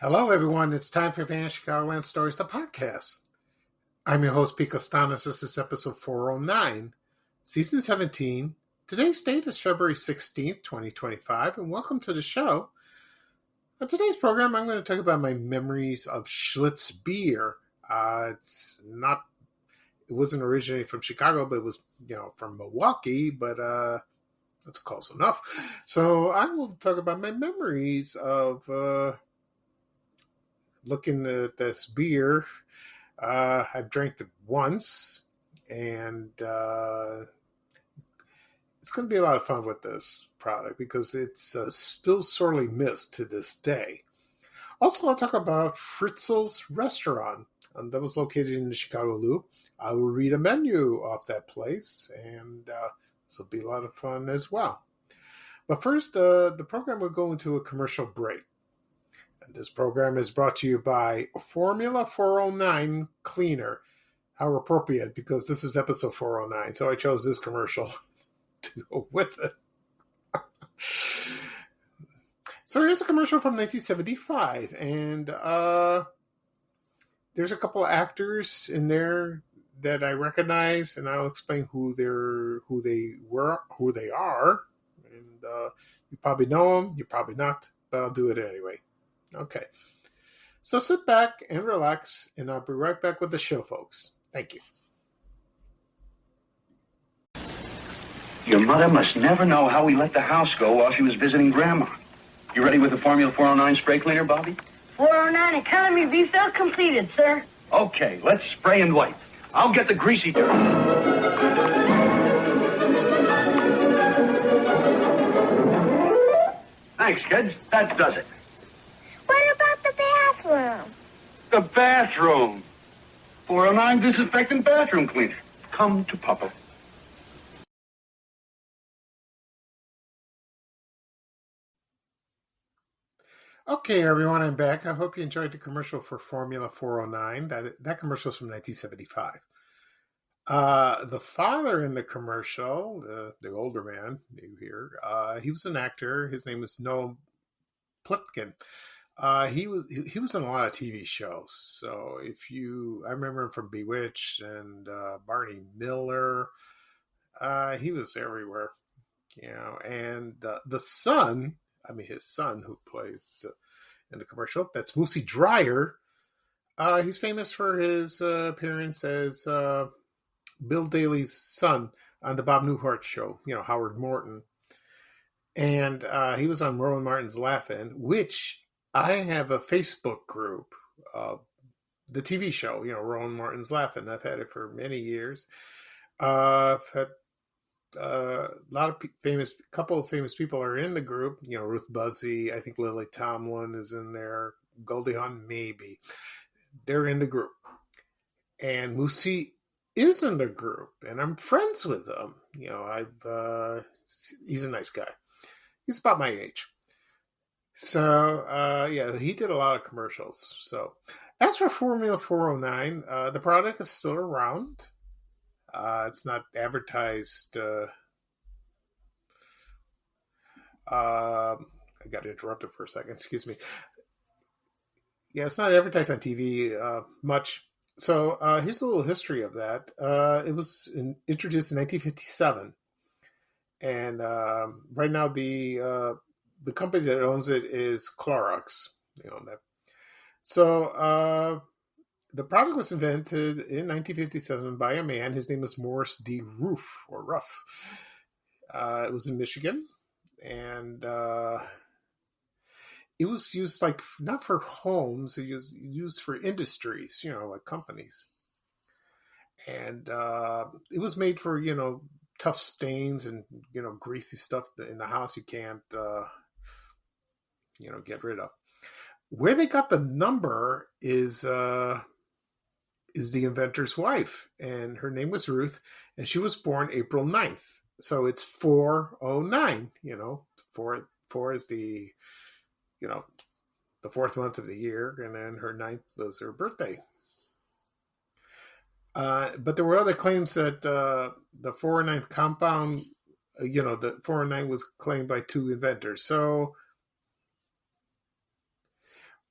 Hello, everyone. It's time for Vanished Chicagoland Stories, the podcast. I'm your host, Pete Costanis. This is episode 409, season 17. Today's date is February 16th, 2025, and welcome to the show. On today's program, I'm going to talk about my memories of Schlitz beer. It wasn't originally from Chicago, but it was, from Milwaukee, but that's close enough. So I will talk about my memories of looking at this beer. I've drank it once, and it's going to be a lot of fun with this product because it's still sorely missed to this day. Also, I'll talk about Fritzel's restaurant that was located in the Chicago Loop. I will read a menu off that place, and this will be a lot of fun as well. But first, the program will go into a commercial break. And this program is brought to you by Formula 409 Cleaner. How appropriate, because this is episode 409, so I chose this commercial to go with it. So here's a commercial from 1975, and there's a couple of actors in there that I recognize, and I'll explain who they are, and you probably know them, you probably not, but I'll do it anyway. Okay, so sit back and relax, and I'll be right back with the show, folks. Thank you. Your mother must never know how we let the house go while she was visiting Grandma. You ready with the Formula 409 spray cleaner, Bobby? 409 economy refill completed, sir. Okay, let's spray and wipe. I'll get the greasy dirt. Thanks, kids. That does it. What about the bathroom? The bathroom. 409 disinfectant bathroom cleaner. Come to Papa. Okay, everyone, I'm back. I hope you enjoyed the commercial for Formula 409. That commercial is from 1975. The father in the commercial, the older man you hear, he was an actor. His name is Noam Plitkin. He was in a lot of TV shows. So I remember him from Bewitched and Barney Miller. He was everywhere, and the son, his son who plays in the commercial, that's Moosey Dryer. He's famous for his appearance as Bill Daly's son on the Bob Newhart show, Howard Morton. And he was on Rowan Martin's Laugh-In, which I have a Facebook group, the TV show, Rowan Martin's Laugh-In. I've had it for many years. I've had couple of famous people are in the group. Ruth Buzzy, I think Lily Tomlin is in there. Goldie Hawn, maybe. They're in the group. And Moosey is in the group, and I'm friends with him. He's a nice guy. He's about my age. So, he did a lot of commercials. So, as for Formula 409, the product is still around. It's not advertised. I got interrupted for a second. Excuse me. Yeah, it's not advertised on TV much. So here's a little history of that. It was introduced in 1957, and right now the company that owns it is Clorox. That. So. The product was invented in 1957 by a man. His name was Morris D. Ruff. It was in Michigan, and it was used not for homes. It was used for industries, like companies. And it was made for tough stains and greasy stuff in the house you can't get rid of. Where they got the number is the inventor's wife, and her name was Ruth, and she was born April 9th. So it's 409, 4 is the fourth month of the year, and then her 9th was her birthday. But there were other claims that the 409th compound, the 409 was claimed by two inventors. So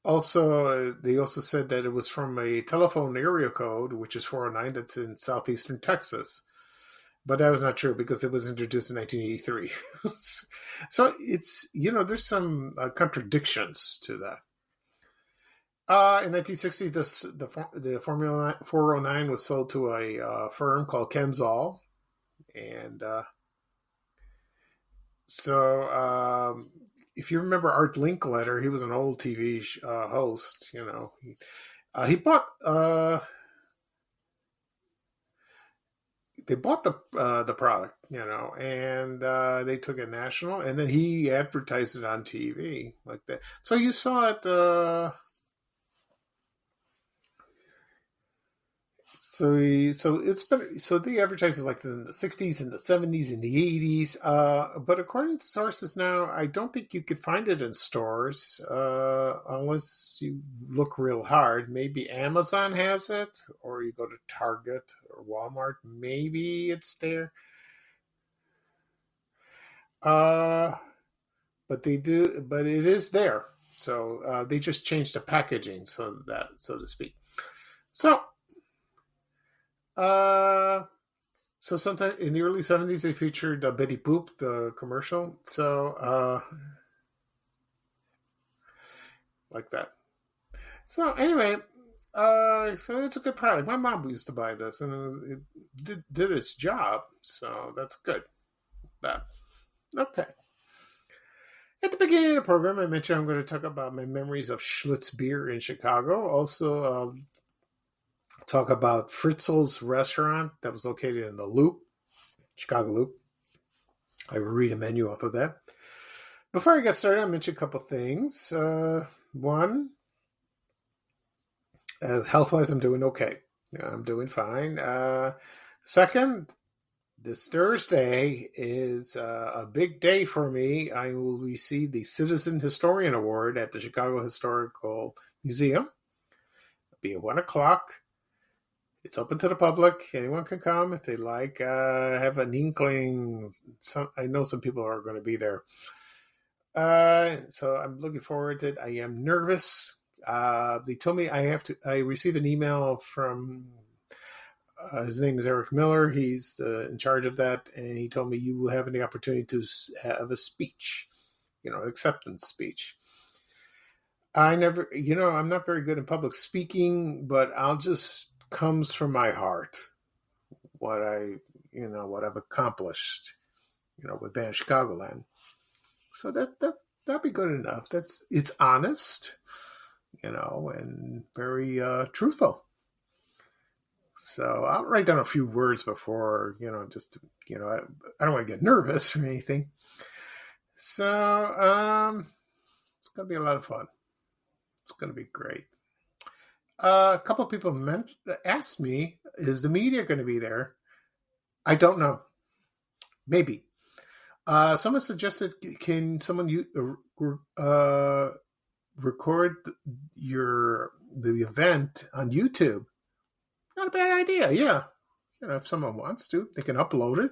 Also, they also said that it was from a telephone area code, which is 409, that's in southeastern Texas. But that was not true because it was introduced in 1983. So it's, there's some contradictions to that. In 1960, the Formula 409 was sold to a firm called Kensall. And if you remember Art Linkletter, he was an old TV host. He bought. They bought the product, and they took it national, and then he advertised it on TV like that. So you saw it. So they advertised it like in the 60s and the 70s and the 80s. But according to sources now, I don't think you could find it in stores unless you look real hard. Maybe Amazon has it, or you go to Target or Walmart. Maybe it's there. But it is there. So they just changed the packaging, so to speak. So sometime in the early 70s, they featured Betty Boop, the commercial. So, like that. So anyway, so it's a good product. My mom used to buy this, and it did its job. So that's good. Okay. At the beginning of the program, I mentioned I'm going to talk about my memories of Schlitz beer in Chicago. Also, talk about Fritzel's restaurant that was located in the Loop, Chicago Loop. I will read a menu off of that. Before I get started, I'll mention a couple things. One, health-wise, I'm doing okay. I'm doing fine. Second, this Thursday is a big day for me. I will receive the Citizen Historian Award at the Chicago Historical Museum. It'll be at 1 o'clock. It's open to the public. Anyone can come if they like. Have an inkling. I know some people are going to be there. So I'm looking forward to it. I am nervous. They told me I received an email from, his name is Eric Miller. He's in charge of that. And he told me you will have the opportunity to have a speech, an acceptance speech. I'm not very good in public speaking, but comes from my heart what I've accomplished, with Van Chicagoland. So that'd be good enough. It's honest, and very truthful. So I'll write down a few words before, I don't want to get nervous or anything. So it's going to be a lot of fun. It's going to be great. A couple of people asked me, is the media going to be there? I don't know. Maybe. Someone suggested, can someone record the event on YouTube? Not a bad idea, yeah. If someone wants to, they can upload it.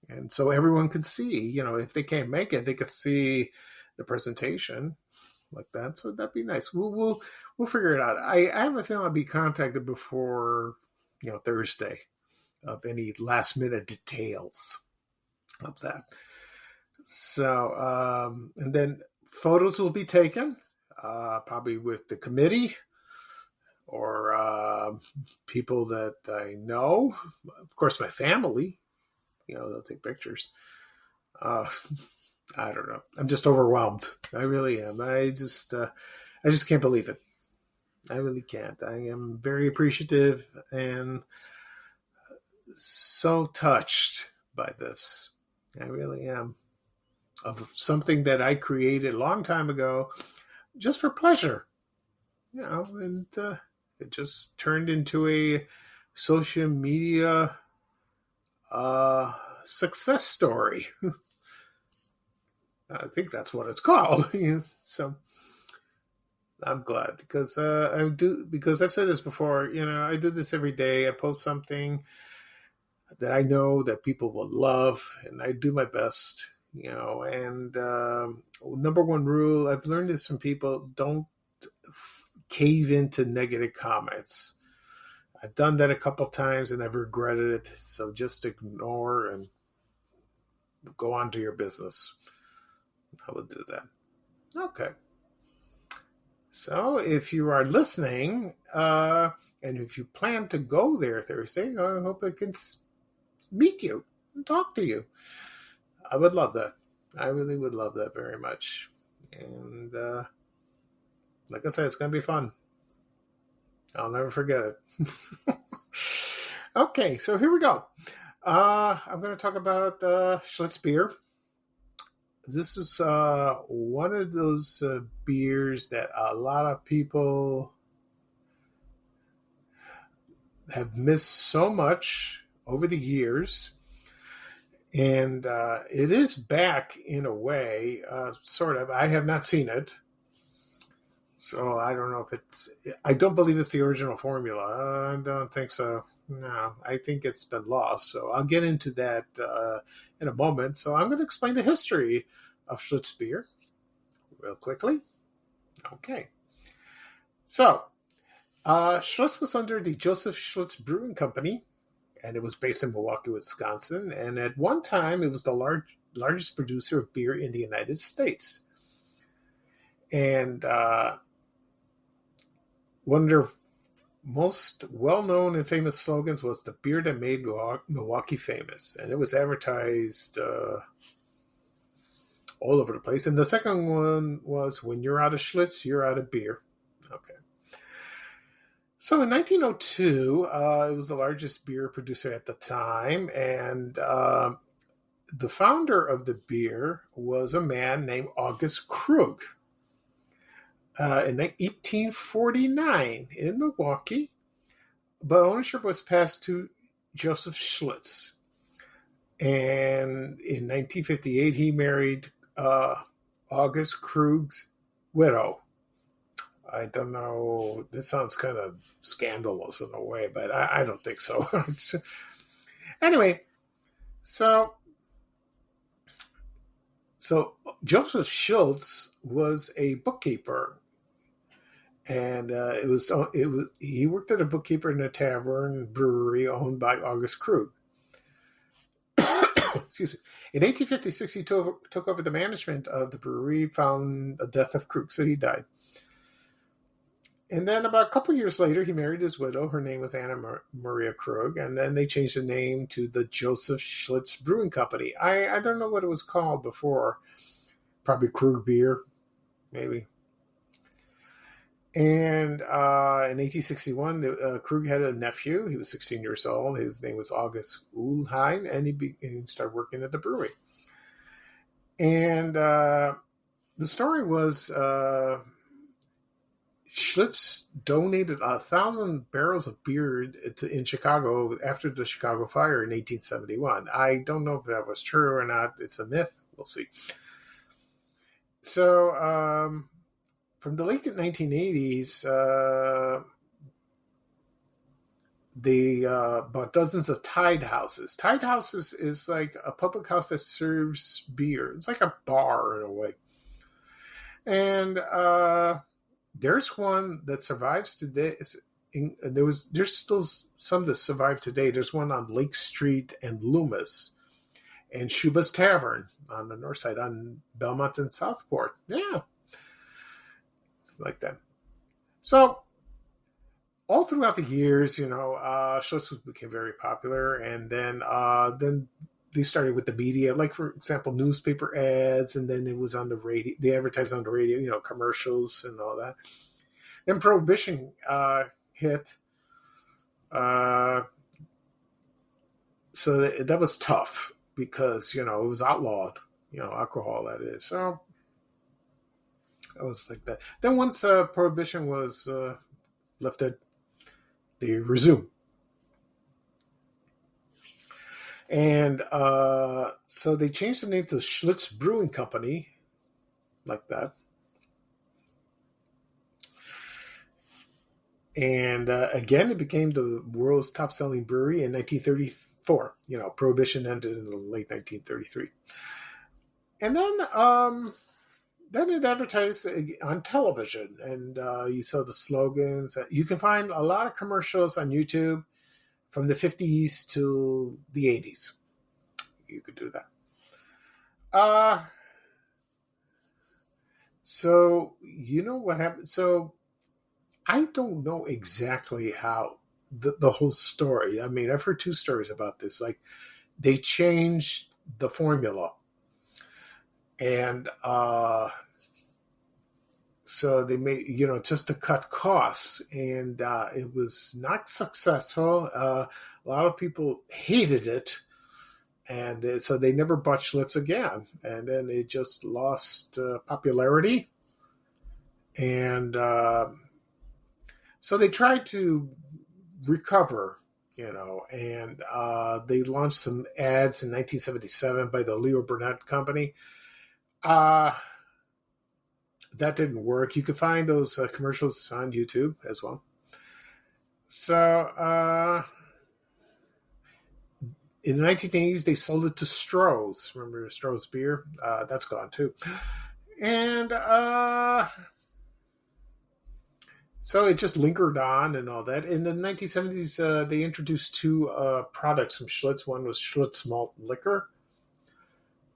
And so everyone can see, if they can't make it, they could see the presentation like that. So that'd be nice. We'll figure it out. I have a feeling I'll be contacted before Thursday of any last minute details of that. So and then photos will be taken, probably with the committee or people that I know. Of course, my family. They'll take pictures. I don't know. I'm just overwhelmed. I really am. I just can't believe it. I really can't. I am very appreciative and so touched by this. I really am. Of something that I created a long time ago just for pleasure. And it just turned into a social media success story. I think that's what it's called. So I'm glad because I've said this before, I do this every day. I post something that I know that people will love, and I do my best, and number one rule, I've learned this from people, don't cave into negative comments. I've done that a couple times and I've regretted it. So just ignore and go on to your business. I will do that. Okay. So if you are listening, and if you plan to go there Thursday, I hope I can meet you and talk to you. I would love that. I really would love that very much. And like I said, it's going to be fun. I'll never forget it. Okay, so here we go. I'm going to talk about Schlitz beer. This is one of those beers that a lot of people have missed so much over the years. And it is back in a way, sort of. I have not seen it. So I don't know if it's... I don't believe it's the original formula. I don't think so. No, I think it's been lost. So I'll get into that in a moment. So I'm going to explain the history of Schlitz beer real quickly. Okay. So Schlitz was under the Joseph Schlitz Brewing Company, and it was based in Milwaukee, Wisconsin. And at one time, it was the largest producer of beer in the United States. And one of their most well-known and famous slogans was the beer that made Milwaukee famous. And it was advertised all over the place. And the second one was, when you're out of Schlitz, you're out of beer. Okay. So in 1902, it was the largest beer producer at the time. And the founder of the beer was a man named August Krug. In 1849 in Milwaukee, but ownership was passed to Joseph Schlitz. And in 1958, he married August Krug's widow. I don't know, this sounds kind of scandalous in a way, but I don't think so. Anyway, so Joseph Schlitz was a bookkeeper. And he worked at a bookkeeper in a tavern brewery owned by August Krug. Excuse me. In 1856, he took over the management of the brewery, found the death of Krug, so he died. And then about a couple years later, he married his widow. Her name was Anna Maria Krug, and then they changed the name to the Joseph Schlitz Brewing Company. I don't know what it was called before. Probably Krug beer, maybe. And in 1861, Krug had a nephew. He was 16 years old. His name was August Uhlheim, and he started working at the brewery. And the story was Schlitz donated 1,000 barrels of beer in Chicago after the Chicago fire in 1871. I don't know if that was true or not. It's a myth. We'll see. So... from the late 1980s, they bought dozens of Tide Houses. Tide Houses is like a public house that serves beer. It's like a bar in a way. And there's one that survives today. There's still some that survive today. There's one on Lake Street and Loomis, and Shuba's Tavern on the north side, on Belmont and Southport. Yeah. Like that. So all throughout the years, Schlitz became very popular, and then they started with the media, like for example, newspaper ads, and then it was on the radio. They advertised on the radio, commercials and all that. Then Prohibition hit, so that was tough because it was outlawed, alcohol, that is. So it was like that. Then once Prohibition was lifted, they resumed. And so they changed the name to Schlitz Brewing Company, like that. And again, it became the world's top-selling brewery in 1934. Prohibition ended in the late 1933. And then Then it advertised on television, and you saw the slogans. You can find a lot of commercials on YouTube from the 50s to the 80s. You could do that. So you know what happened? So I don't know exactly how the whole story. I mean, I've heard two stories about this. Like they changed the formula, and so they made, just to cut costs, and it was not successful. A lot of people hated it, and so they never bought Schlitz again. And then it just lost popularity, and so they tried to recover, and they launched some ads in 1977 by the Leo Burnett Company. That didn't work. You could find those commercials on YouTube as well. So in the 1980s, they sold it to Stroh's. Remember Stroh's beer? That's gone too. And so it just lingered on and all that. In the 1970s, they introduced two products from Schlitz. One was Schlitz malt liquor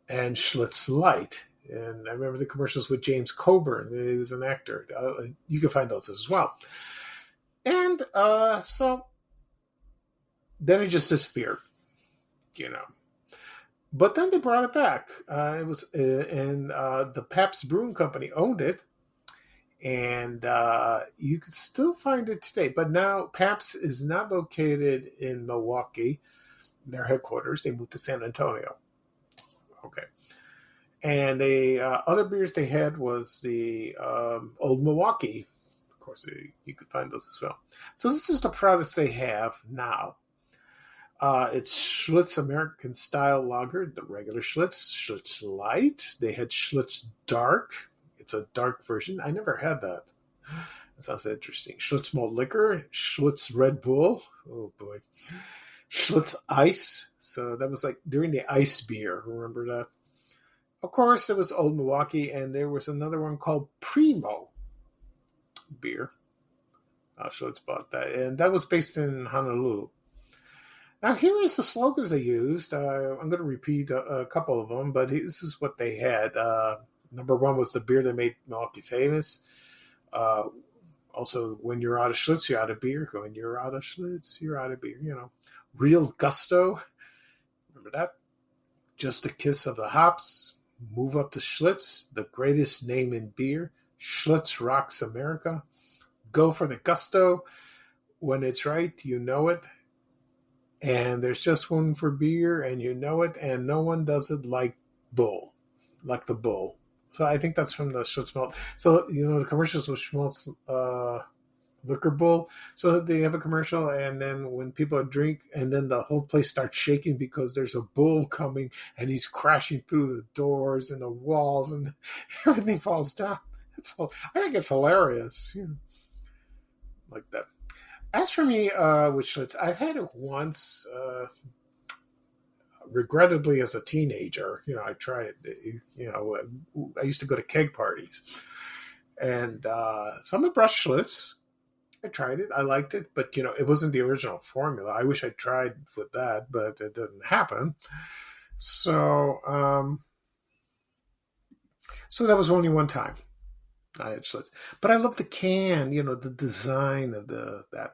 and Schlitz Light. And I remember the commercials with James Coburn. He was an actor. You can find those as well. And so then it just disappeared, But then they brought it back. It was and the Pabst Brewing Company owned it. And you can still find it today. But now Pabst is not located in Milwaukee, their headquarters. They moved to San Antonio. Okay. And the other beers they had was the Old Milwaukee. Of course, you could find those as well. So this is the products they have now. It's Schlitz American Style Lager, the regular Schlitz, Schlitz Light. They had Schlitz Dark. It's a dark version. I never had that. That sounds interesting. Schlitz Malt Liquor, Schlitz Red Bull. Oh, boy. Schlitz Ice. So that was like during the ice beer. Remember that? Of course, it was Old Milwaukee, and there was another one called Primo beer. Schlitz bought that, and that was based in Honolulu. Now, here is the slogans they used. I'm going to repeat a couple of them, but this is what they had. Number one was the beer that made Milwaukee famous. Also, when you're out of Schlitz, you're out of beer. When you're out of Schlitz, you're out of beer. Real gusto. Remember that? Just a kiss of the hops. Move up to Schlitz, the greatest name in beer. Schlitz rocks America. Go for the gusto. When it's right, you know it. And there's just one for beer, and you know it, and no one does it like the bull. So I think that's from the Schlitz Malt. So, the commercials with Schmaltz Liquor Bull. So they have a commercial, and then when people drink, and then the whole place starts shaking because there's a bull coming, and he's crashing through the doors and the walls, and everything falls down. I think it's hilarious, like that. As for me, with Schlitz, I've had it once, regrettably as a teenager. I tried it. I used to go to keg parties. And so I'm a brush Schlitz. I tried it. I liked it. But, it wasn't the original formula. I wish I tried with that, but it didn't happen. So that was only one time I had Schlitz. But I love the can, the design of that.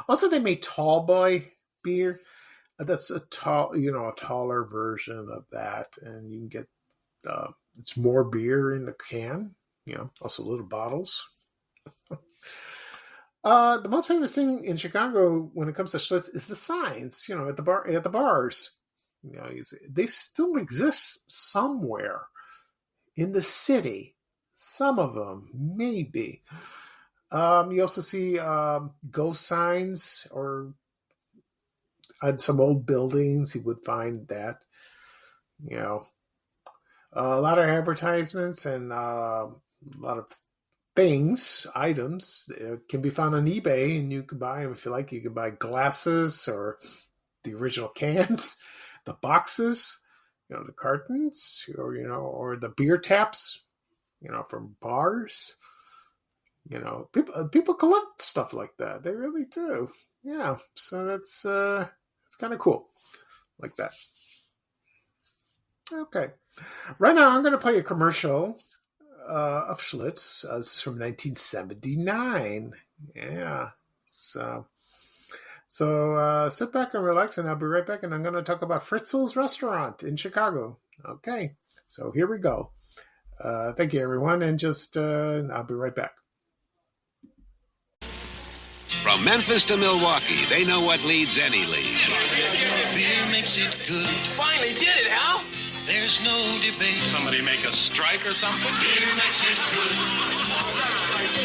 Also, they made Tall Boy beer. That's a taller version of that. And you can get, it's more beer in the can, also little bottles. The most famous thing in Chicago when it comes to Schlitz is the signs, at the bars. They still exist somewhere in the city. Some of them, maybe. You also see ghost signs, or on some old buildings, you would find that. A lot of advertisements and a lot of items can be found on eBay, and you can buy them if you like. You can buy glasses or the original cans, the boxes, the cartons, or the beer taps. from bars. People collect stuff like that. They really do. Yeah, so that's kind of cool, like that. Okay, right now I'm going to play a commercial of Schlitz. This is from 1979. Yeah, so sit back and relax, and I'll be right back. And I'm going to talk about Fritzel's restaurant in Chicago. Okay, so here we go. Thank you, everyone, and just I'll be right back. From Memphis to Milwaukee, they know what leads any league. Beer makes it good. Finally did it, Hal. There's no debate. Somebody make a strike or something? Beer makes it good.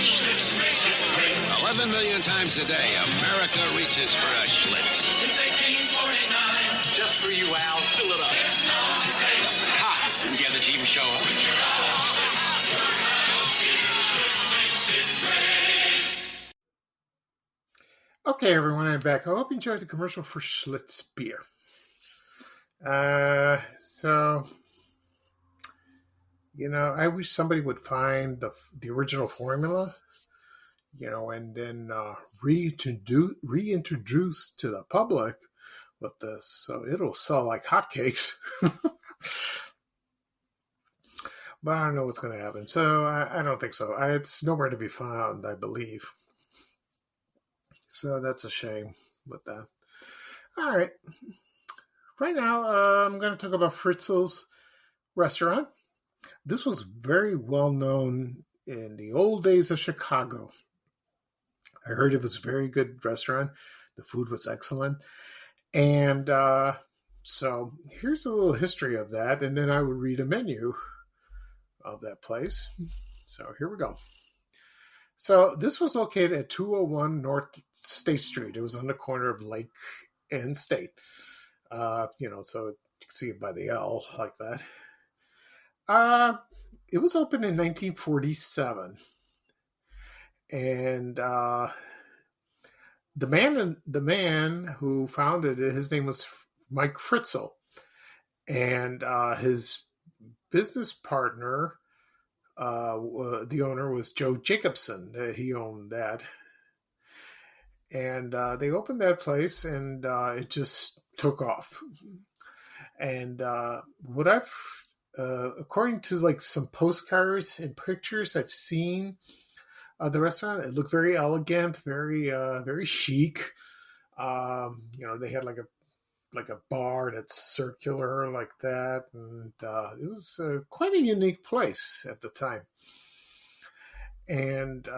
Schlitz makes it great. 11 million times a day, America reaches for a Schlitz. Since 1849. Just for you, Al. Fill it up. There's no debate. Ha! Didn't the other team show up? When you're out of Schlitz, Schlitz makes it great. Okay, everyone, I'm back. I hope you enjoyed the commercial for Schlitz beer. I wish somebody would find the original formula, and then reintroduce to the public with this, so it'll sell like hotcakes. But I don't know what's going to happen, so I don't think so. It's nowhere to be found, I believe. So that's a shame with that. All right. Right now, I'm going to talk about Fritzel's restaurant. This was very well known in the old days of Chicago. I heard it was a very good restaurant. The food was excellent. And so here's a little history of that. And then I would read a menu of that place. So here we go. So this was located at 201 North State Street. It was on the corner of Lake and State. So you can see it by the L like that. It was opened in 1947. And the man who founded it, his name was Mike Fritzel. And his business partner, the owner, was Joe Jacobson. He owned that. And they opened that place, and it just took off. And according to like some postcards and pictures I've seen of the restaurant, it looked very elegant, very very chic. They had like a bar that's circular like that, and it was quite a unique place at the time. And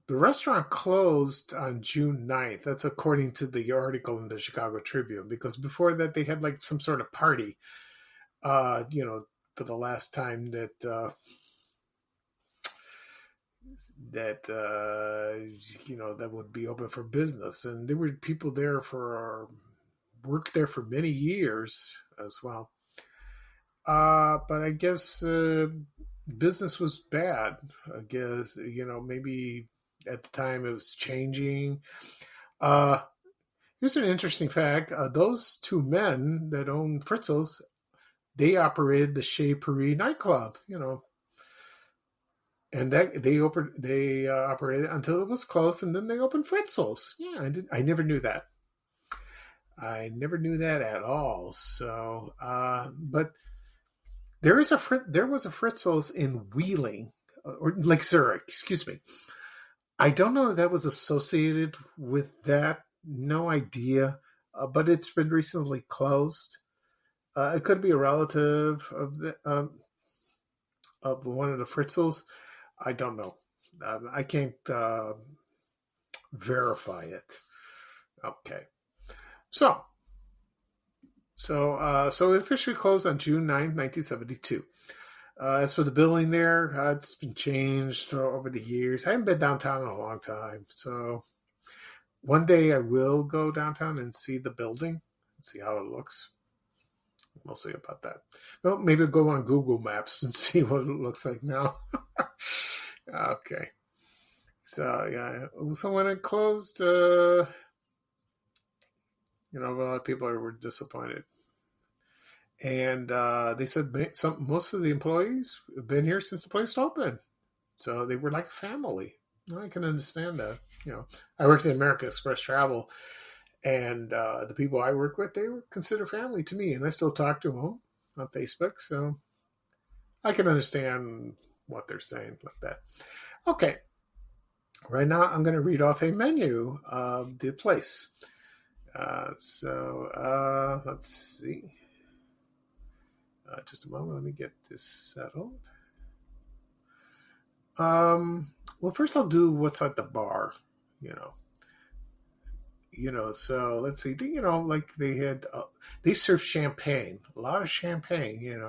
the restaurant closed on June 9th. That's according to the article in the Chicago Tribune, because before that they had like some sort of party, for the last time that that would be open for business. And there were people there worked there for many years as well. But I guess business was bad. I guess, maybe at the time it was changing. Here's an interesting fact. Those two men that owned Fritzel's, they operated the Chez Paris nightclub, and that they operated until it was closed, and then they opened Fritzel's. Yeah, I never knew that. I never knew that at all. So, but there was a Fritzel's in Wheeling, or Lake Zurich, excuse me. I don't know if that was associated with that. No idea. But it's been recently closed. It could be a relative of one of the Fritzels. I don't know. I can't verify it. Okay. So it officially closed on June 9th, 1972. As for the building there, it's been changed over the years. I haven't been downtown in a long time. So one day I will go downtown and see the building and see how it looks. We'll see about that. Well, maybe I'll go on Google Maps and see what it looks like now. Okay. So, yeah. So when it closed, A lot of people were disappointed. And they said most of the employees have been here since the place opened. So they were like a family. I can understand that. I worked in American Express Travel, and the people I work with, they were considered family to me, and I still talk to them on Facebook. So I can understand what they're saying like that. Okay. Right now, I'm going to read off a menu of the place. So let's see. Just a moment. Let me get this settled. Well, first I'll do what's at the bar, so let's see. Like they serve champagne, a lot of champagne,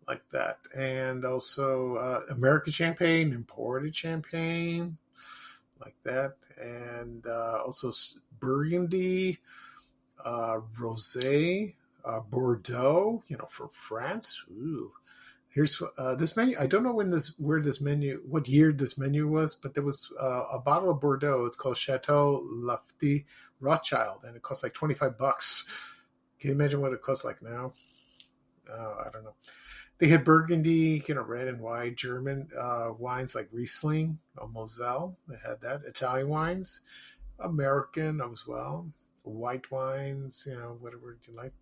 like that. And also American champagne, imported champagne, like that. And also Burgundy, Rosé, Bordeaux, from France. Ooh. Here's this menu. I don't know what year this menu was, but there was a bottle of Bordeaux. It's called Chateau Lafite Rothschild, and it costs like $25. Can you imagine what it costs like now? I don't know. They had Burgundy, red and white, German wines like Riesling, Moselle. They had that. Italian wines, American as well. White wines, whatever you like.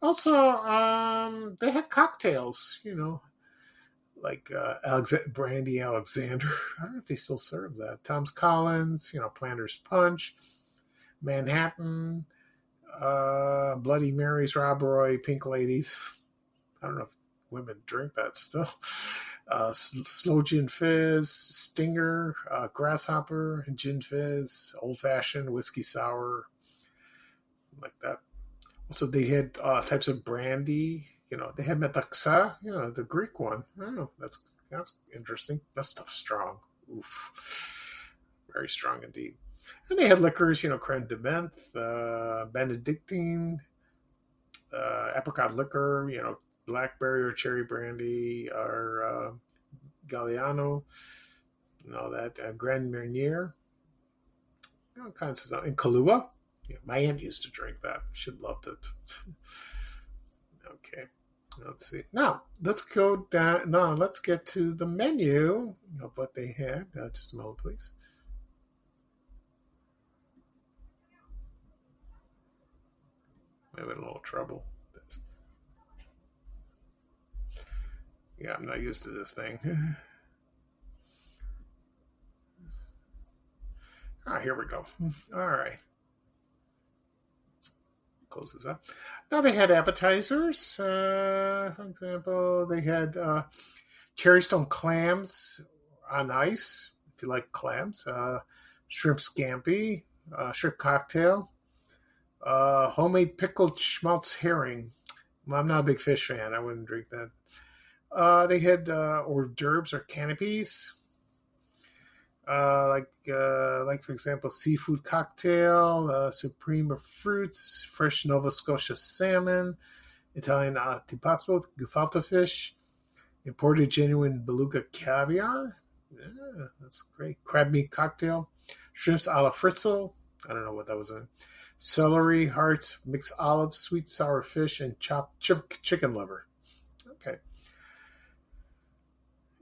Also, they had cocktails, like Brandy Alexander. I don't know if they still serve that. Tom's Collins, Planter's Punch, Manhattan, Bloody Marys, Rob Roy, Pink Ladies. I don't know if women drink that still. Slow Gin Fizz, Stinger, Grasshopper, Gin Fizz, Old Fashioned, Whiskey Sour, like that. So they had types of brandy. They had Metaxa, the Greek one. I don't know. That's interesting. That stuff's strong. Oof. Very strong indeed. And they had liquors, creme de menthe, Benedictine, apricot liquor, blackberry or cherry brandy, or Galliano, and all that. Grand Marnier, all kinds of stuff. And Kahlua. My aunt used to drink that. She loved it. Okay, let's see. Now, let's go down. Now, let's get to the menu of what they had. Just a moment, please. I'm having a little trouble. Yeah, I'm not used to this thing. Here we go. All right. Close this up. Now they had appetizers. For example, they had cherry stone clams on ice, if you like clams. Shrimp scampi, shrimp cocktail, homemade pickled schmaltz herring. Well, I'm not a big fish fan. I wouldn't drink that. They had hors d'oeuvres or canapes. Like for example, seafood cocktail, supreme fruits, fresh Nova Scotia salmon, Italian antipasto, gefilte fish, imported genuine beluga caviar. Yeah, that's great. Crab meat cocktail, shrimps a la Fritzel. I don't know what that was in. Celery, hearts, mixed olives, sweet sour fish, and chopped chicken liver. Okay.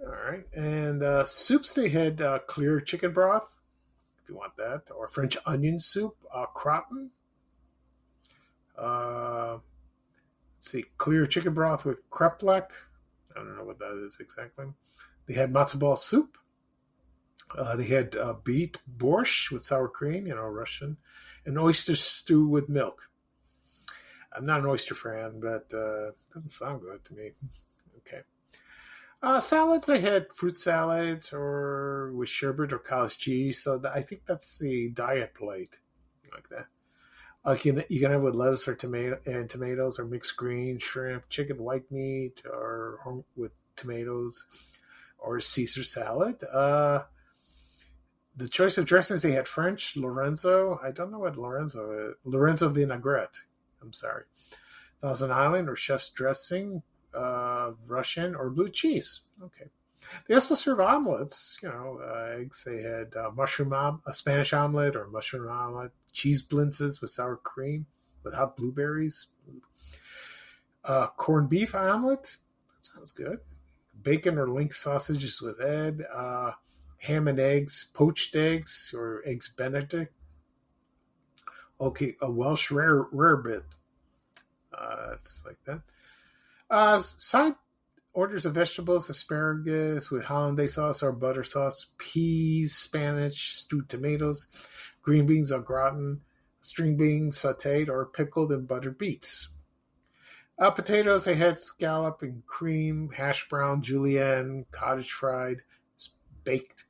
All right. And soups, they had clear chicken broth, if you want that, or French onion soup, gratin. Let's see, clear chicken broth with kreplach. I don't know what that is exactly. They had matzo ball soup. They had beet borscht with sour cream, Russian, and oyster stew with milk. I'm not an oyster fan, but it doesn't sound good to me. Okay. Salads, I had fruit salads or with sherbet or cottage cheese. So I think that's the diet plate, like that. You can have with lettuce or tomatoes or mixed greens, shrimp, chicken white meat, or with tomatoes, or Caesar salad. The choice of dressings, they had French, Lorenzo. I don't know what Lorenzo is. Lorenzo vinaigrette. I'm sorry. Thousand Island or chef's dressing. Russian or blue cheese. Okay. They also serve omelets, eggs. They had a Spanish omelet or mushroom omelet, cheese blintzes with sour cream. with hot blueberries. Corned beef omelet. That sounds good. Bacon or link sausages with Ed. Ham and eggs, poached eggs or eggs Benedict. Okay, a Welsh rarebit. It's like that. Side orders of vegetables, asparagus with hollandaise sauce or butter sauce, peas, Spanish, stewed tomatoes, green beans au gratin, string beans sauteed or pickled and buttered beets. Potatoes, they had scallop and cream, hash brown, julienne, cottage fried, baked,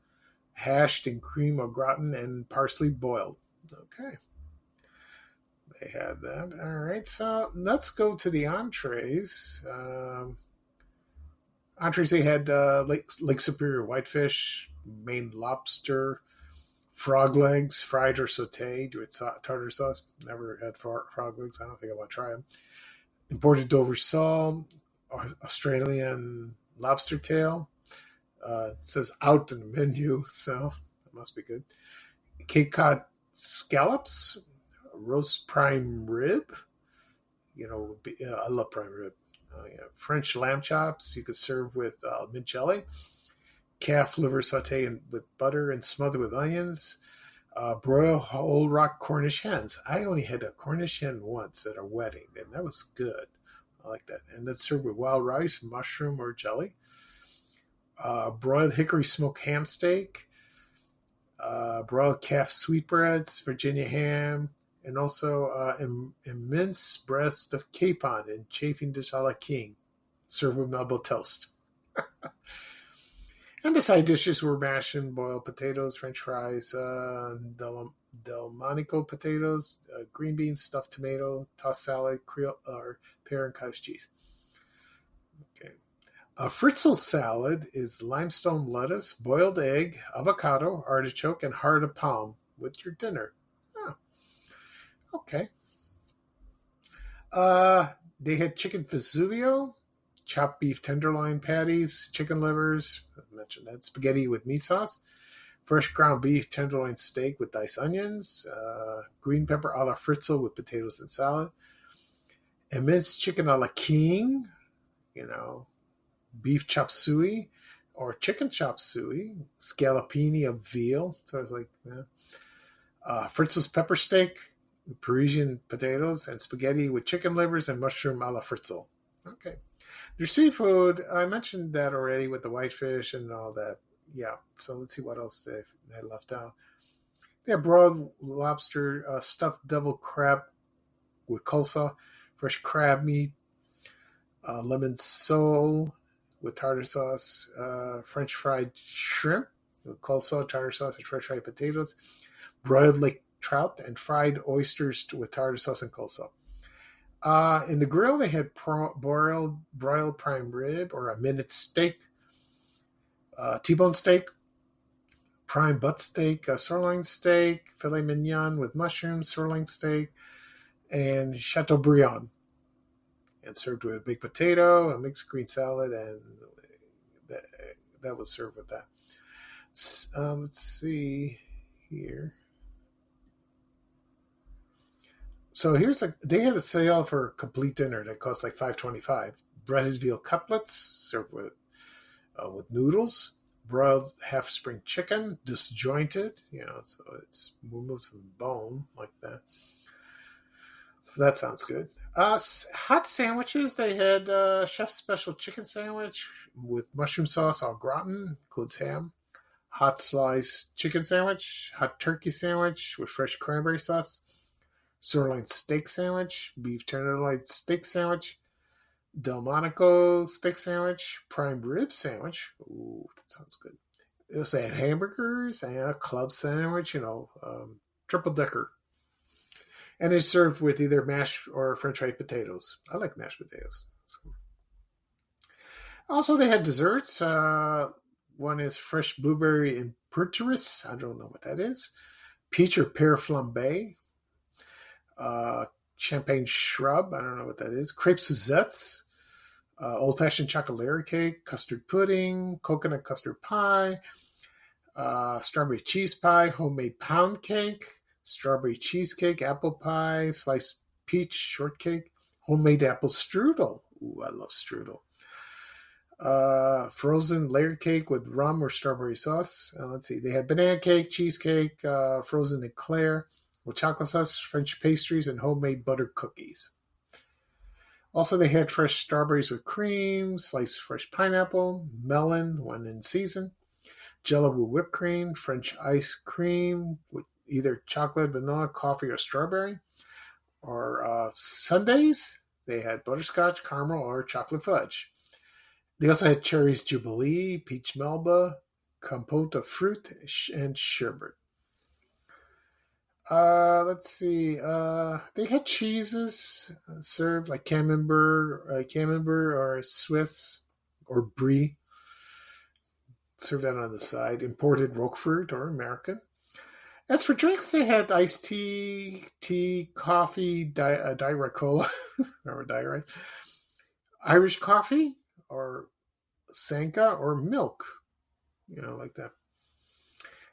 hashed in cream au gratin, and parsley boiled. Okay. They had that. All right, so let's go to the entrees. Entrees, they had Lake Superior whitefish, Maine lobster, frog legs, fried or sauteed with tartar sauce. Never had frog legs. I don't think I want to try them. Imported Dover sole, Australian lobster tail. It says out in the menu, so that must be good. Cape Cod scallops, roast prime rib. I love prime rib. French lamb chops. You could serve with mint jelly. Calf liver sauté with butter and smothered with onions. Broiled whole rock Cornish hens. I only had a Cornish hen once at a wedding, and that was good. I like that. And then served with wild rice, mushroom, or jelly. Broiled hickory smoked ham steak. Broiled calf sweetbreads, Virginia ham, and also immense breast of capon and chafing dish a la king, served with Melba toast. And the side dishes were mashed and boiled potatoes, French fries, Delmonico potatoes, green beans, stuffed tomato, tossed salad, Creole or pear and cottage cheese. Okay. A Fritzel salad is limestone lettuce, boiled egg, avocado, artichoke, and heart of palm with your dinner. Oh. Okay. They had chicken Vesuvio, chopped beef tenderloin patties, chicken livers, I mentioned that, spaghetti with meat sauce, fresh ground beef tenderloin steak with diced onions, green pepper a la Fritzel with potatoes and salad, and minced chicken a la king, beef chop suey or chicken chop suey, scallopini of veal, so it's like that. Fritzel's pepper steak, Parisian potatoes, and spaghetti with chicken livers and mushroom a la Fritzel. Okay. Your seafood, I mentioned that already with the whitefish and all that. Yeah, so let's see what else they left out. They have broiled lobster, stuffed devil crab with coleslaw, fresh crab meat, lemon sole with tartar sauce, French fried shrimp with coleslaw, tartar sauce, and fresh fried potatoes, broiled lake trout, and fried oysters with tartar sauce and coleslaw. In the grill, they had broiled prime rib or a minute steak, T-bone steak, prime butt steak, sirloin steak, filet mignon with mushrooms, sirloin steak, and Chateaubriand. And served with a baked potato, a mixed green salad, and that was served with that. Let's see here. So they had a sale for a complete dinner that cost like $5.25. Breaded veal cutlets served with noodles, broiled half spring chicken, disjointed, so it's removed from the bone like that. So that sounds good. Hot sandwiches. They had chef's special chicken sandwich with mushroom sauce au gratin, includes ham. Hot sliced chicken sandwich, hot turkey sandwich with fresh cranberry sauce. Sirloin steak sandwich, beef tenderloin steak sandwich, Delmonico steak sandwich, prime rib sandwich. Ooh, that sounds good. It also had hamburgers and a club sandwich, triple decker. And it's served with either mashed or French fried potatoes. I like mashed potatoes. Also, they had desserts. One is fresh blueberry impertuis. I don't know what that is. Peach or pear flambe. Champagne shrub. I don't know what that is. Crepe Suzettes. Old-fashioned chocolate cake. Custard pudding. Coconut custard pie. Strawberry cheese pie. Homemade pound cake. Strawberry cheesecake. Apple pie. Sliced peach shortcake, homemade apple strudel. Ooh, I love strudel. Frozen layered cake with rum or strawberry sauce. Let's see. They had banana cake, cheesecake, frozen eclair with chocolate sauce, French pastries, and homemade buttered cookies. Also, they had fresh strawberries with cream, sliced fresh pineapple, melon when in season, Jell-O with whipped cream, French ice cream with either chocolate, vanilla, coffee, or strawberry. Or sundaes, they had butterscotch, caramel, or chocolate fudge. They also had cherries jubilee, peach melba, compote of fruit, and sherbet. Let's see. They had cheeses served like camembert or Swiss or brie. Served that on the side. Imported Roquefort or American. As for drinks, they had iced tea, coffee, diet cola, remember diet, right? Irish coffee or Sanka or milk, like that.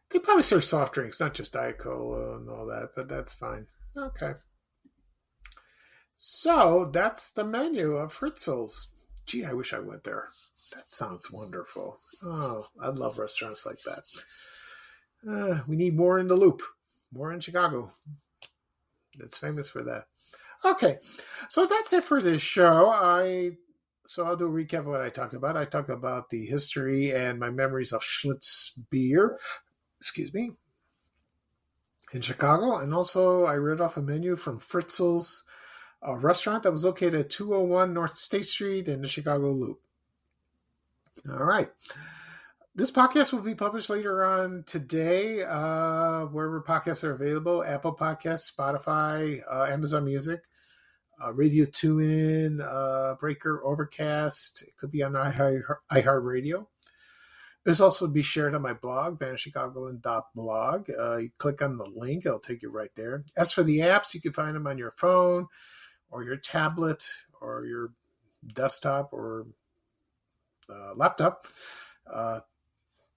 They probably serve soft drinks, not just Diet Cola and all that, but that's fine. Okay. So that's the menu of Fritzel's. Gee, I wish I went there. That sounds wonderful. Oh, I love restaurants like that. We need more in the Loop, more in Chicago. It's famous for that. Okay, so that's it for this show. I'll do a recap of what I talked about. I talked about the history and my memories of Schlitz beer. In Chicago. And also I read off a menu from Fritzel's restaurant that was located at 201 North State Street in the Chicago Loop. All right. This podcast will be published later on today, wherever podcasts are available: Apple Podcasts, Spotify, Amazon Music, Radio TuneIn, Breaker, Overcast. It could be on iHeartRadio. This also will be shared on my blog, vanishchicagoland.blog. You click on the link, it'll take you right there. As for the apps, you can find them on your phone or your tablet or your desktop or laptop.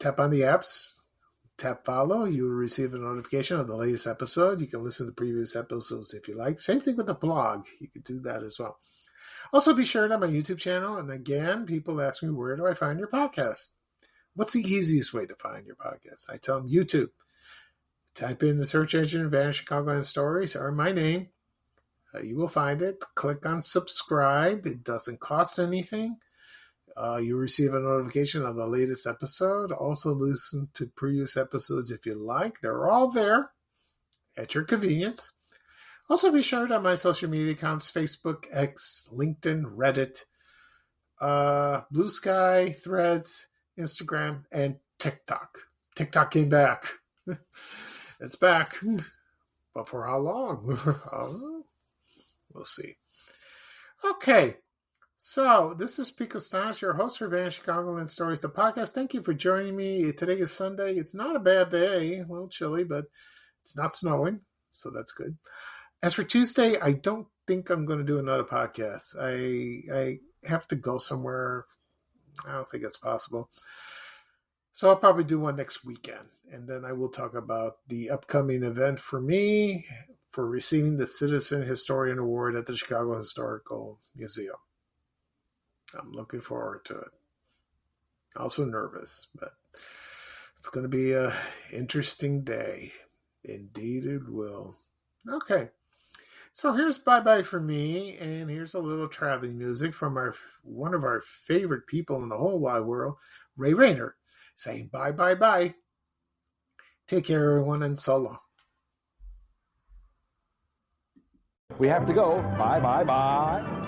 Tap on the apps, tap follow. You will receive a notification of the latest episode. You can listen to previous episodes if you like. Same thing with the blog. You can do that as well. Also, be shared on my YouTube channel. And again, people ask me, where do I find your podcast? What's the easiest way to find your podcast? I tell them YouTube. Type in the search engine, Vanish Chicagoland Stories, or my name. You will find it. Click on subscribe. It doesn't cost anything. You receive a notification of the latest episode. Also listen to previous episodes if you like. They're all there at your convenience. Also be sure on my social media accounts: Facebook, X, LinkedIn, Reddit, Blue Sky, Threads, Instagram, and TikTok. TikTok came back. It's back. But for how long? We'll see. Okay. So, this is Pico Stanis, your host for Vanish Chicagoland Stories, the podcast. Thank you for joining me. Today is Sunday. It's not a bad day. A little chilly, but it's not snowing, so that's good. As for Tuesday, I don't think I'm going to do another podcast. I have to go somewhere. I don't think it's possible. So I'll probably do one next weekend. And then I will talk about the upcoming event for me for receiving the Citizen Historian Award at the Chicago Historical Museum. I'm looking forward to it. Also nervous, but it's going to be an interesting day. Indeed it will. Okay. So here's bye-bye for me, and here's a little traveling music from one of our favorite people in the whole wide world, Ray Rayner, saying bye-bye-bye. Take care, everyone, and so long. We have to go. Bye-bye-bye.